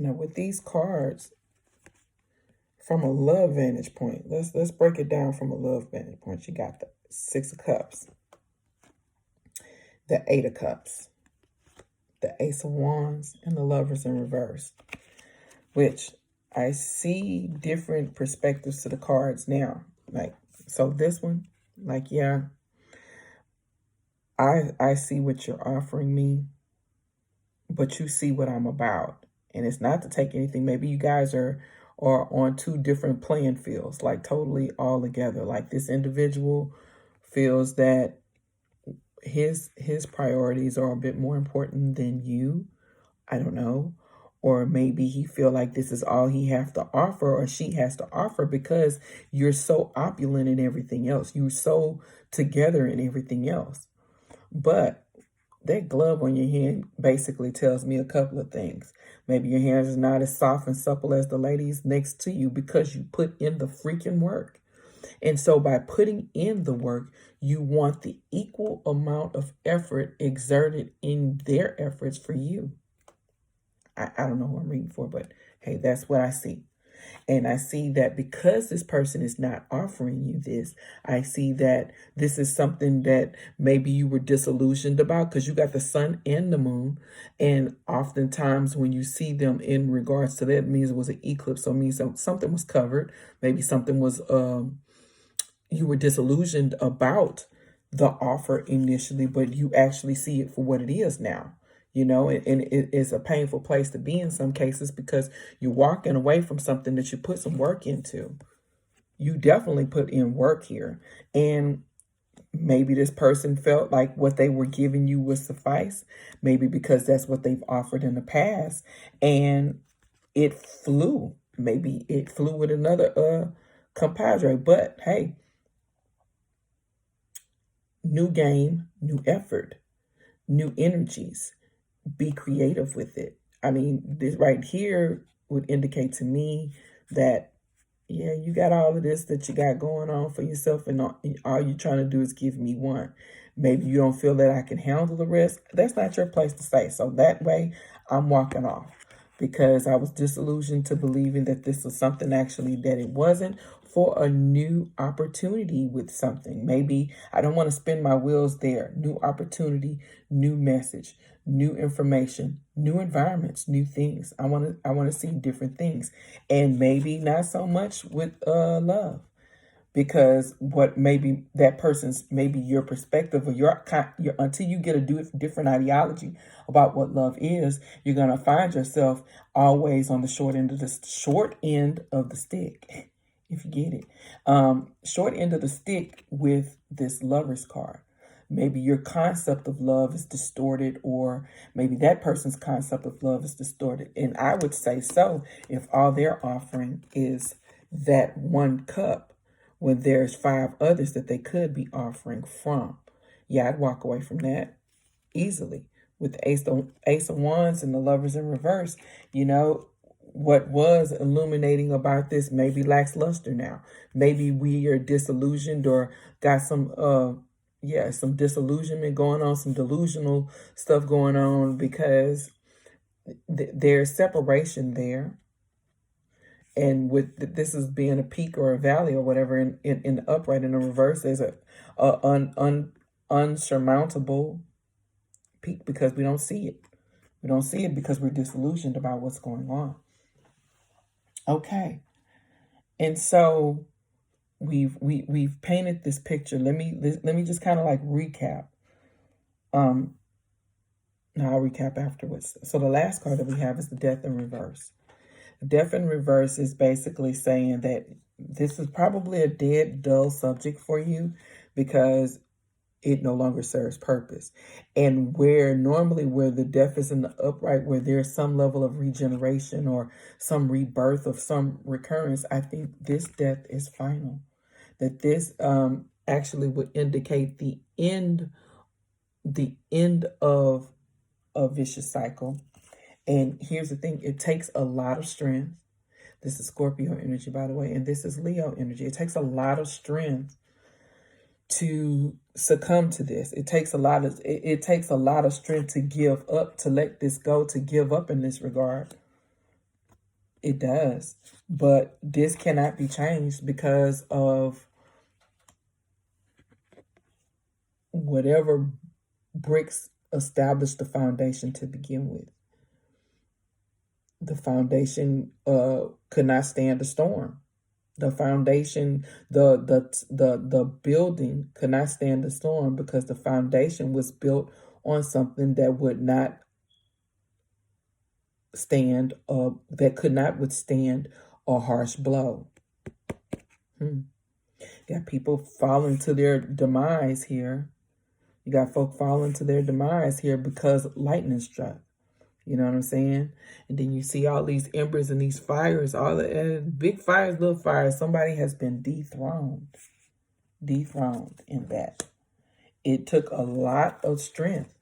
Now with these cards, from a love vantage point, let's break it down from a love vantage point. You got the Six of Cups, the Eight of Cups, the Ace of Wands, and the Lovers in reverse, which I see different perspectives to the cards now. Like, so this one, like, yeah, I see what you're offering me, but you see what I'm about. And it's not to take anything. Maybe you guys are on two different playing fields, like totally all together. Like this individual feels that his priorities are a bit more important than you. I don't know. Or maybe he feel like this is all he has to offer, or she has to offer, because you're so opulent in everything else. You're so together in everything else. But that glove on your hand basically tells me a couple of things. Maybe your hands are not as soft and supple as the ladies next to you because you put in the freaking work. And so by putting in the work, you want the equal amount of effort exerted in their efforts for you. I don't know who I'm reading for, but hey, that's what I see. And I see that because this person is not offering you this, I see that this is something that maybe you were disillusioned about, because you got the sun and the moon. And oftentimes when you see them in regards to that, it means it was an eclipse. So it means something was covered. Maybe something was, you were disillusioned about the offer initially, but you actually see it for what it is now. You know, and it is a painful place to be in some cases, because you're walking away from something that you put some work into. You definitely put in work here. And maybe this person felt like what they were giving you would suffice. Maybe because that's what they've offered in the past. And it flew. Maybe it flew with another compadre. But hey, new game, new effort, new energies. Be creative with it. I mean, this right here would indicate to me that, yeah, you got all of this that you got going on for yourself, and all you're trying to do is give me one. Maybe you don't feel that I can handle the rest. That's not your place to say. So that way, I'm walking off, because I was disillusioned to believing that this was something actually that it wasn't, for a new opportunity with something. Maybe I don't want to spin my wheels there. New opportunity, new message, new information, new environments, new things. I want to see different things. And maybe not so much with love. Because what maybe that person's, maybe your perspective, or your until you get a different ideology about what love is, you're gonna find yourself always on the short end of the stick, if you get it. Short end of the stick with this Lover's card. Maybe your concept of love is distorted, or maybe that person's concept of love is distorted. And I would say so if all they're offering is that one cup, when there's 5 others that they could be offering from. Yeah, I'd walk away from that easily. With the Ace of Wands and the Lovers in reverse, you know, what was illuminating about this maybe lacks luster now. Maybe we are disillusioned, or got some some disillusionment going on, some delusional stuff going on, because there's separation there. And with this as being a peak or a valley or whatever, in the upright and the reverse, there's a unsurmountable peak, because we don't see it. We don't see it because we're disillusioned about what's going on. Okay, and so we've painted this picture. Let me just kind of like recap. Now I'll recap afterwards. So the last card that we have is the Death in reverse. Death in reverse is basically saying that this is probably a dead, dull subject for you, because it no longer serves purpose. And where the death is in the upright, where there's some level of regeneration or some rebirth of some recurrence, I think this death is final. That this actually would indicate the end of a vicious cycle. And here's the thing, it takes a lot of strength. This is Scorpio energy, by the way, and this is Leo energy. It takes a lot of strength to succumb to this. It takes a lot of strength to give up, to let this go, to give up in this regard. It does. But this cannot be changed because of whatever bricks established the foundation to begin with. The foundation could not stand a storm. The foundation, the building could not stand the storm because the foundation was built on something that would not stand, that could not withstand a harsh blow. Got people falling to their demise here. You got folk falling to their demise here because lightning struck. You know what I'm saying? And then you see all these embers and these fires, all the big fires, little fires. Somebody has been dethroned in that. It took a lot of strength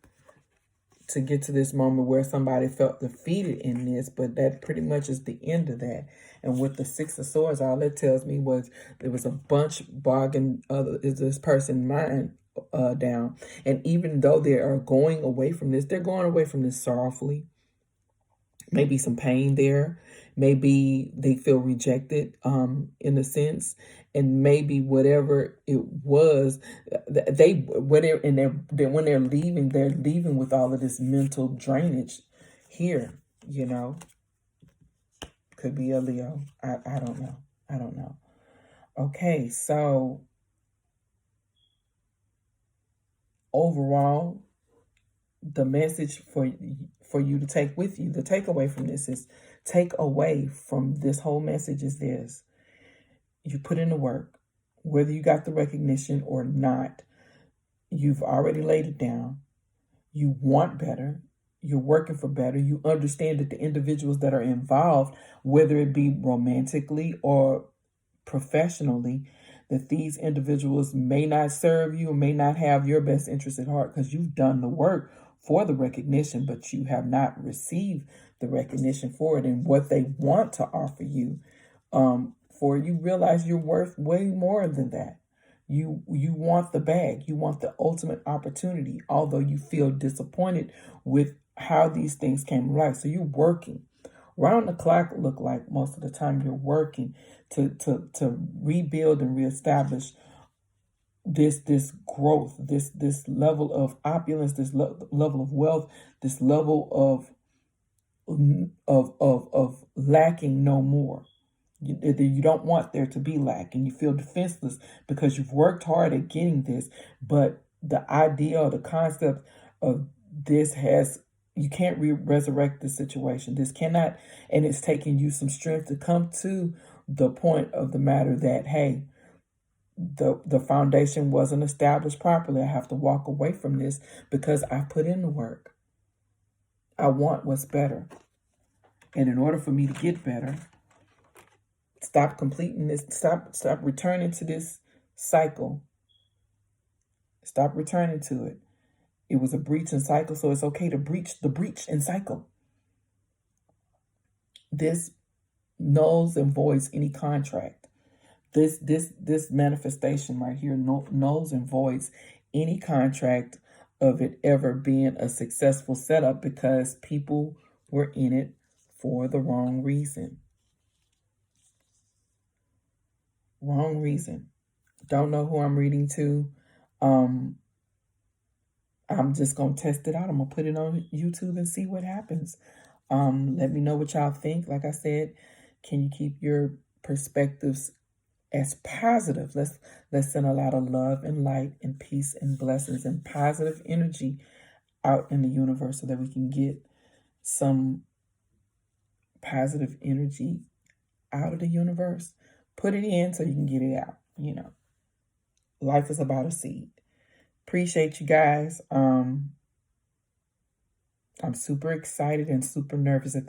to get to this moment where somebody felt defeated in this, but that pretty much is the end of that. And with the Six of Swords, all it tells me was there was a bunch bogging this person's mind down. And even though they are going away from this, they're going away from this sorrowfully. Maybe some pain there. Maybe they feel rejected in a sense. And maybe whatever it was, when they're leaving with all of this mental drainage here, you know. Could be a Leo. I don't know. I don't know. Okay, so overall, the message for you to take with you, the takeaway from this is, take away from this whole message is this: you put in the work, whether you got the recognition or not. You've already laid it down. You want better. You're working for better. You understand that the individuals that are involved, whether it be romantically or professionally, that these individuals may not serve you or may not have your best interest at heart because you've done the work for the recognition, but you have not received the recognition for it and what they want to offer you. For you realize you're worth way more than that. You want the bag. You want the ultimate opportunity, although you feel disappointed with how these things came to life. So you're working. Round the clock look like most of the time you're working to rebuild and reestablish this growth, this level of opulence, this level of wealth, this level of lacking no more. You don't want there to be lack, and you feel defenseless because you've worked hard at getting this, but the idea or the concept of this you can't resurrect the situation. This cannot, and it's taking you some strength to come to the point of the matter that, hey, the foundation wasn't established properly. I have to walk away from this because I put in the work. I want what's better. And in order for me to get better, stop completing this, stop returning to this cycle. Stop returning to it. It was a breach and cycle, so it's okay to breach the breach and cycle. This nulls and voids any contract. This manifestation right here nulls and voids any contract of it ever being a successful setup because people were in it for the wrong reason. Wrong reason. Don't know who I'm reading to. I'm just going to test it out. I'm going to put it on YouTube and see what happens. Let me know what y'all think. Like I said, can you keep your perspectives as positive? Let's send a lot of love and light and peace and blessings and positive energy out in the universe so that we can get some positive energy out of the universe. Put it in so you can get it out. You know, life is about a seed. Appreciate you guys. I'm super excited and super nervous at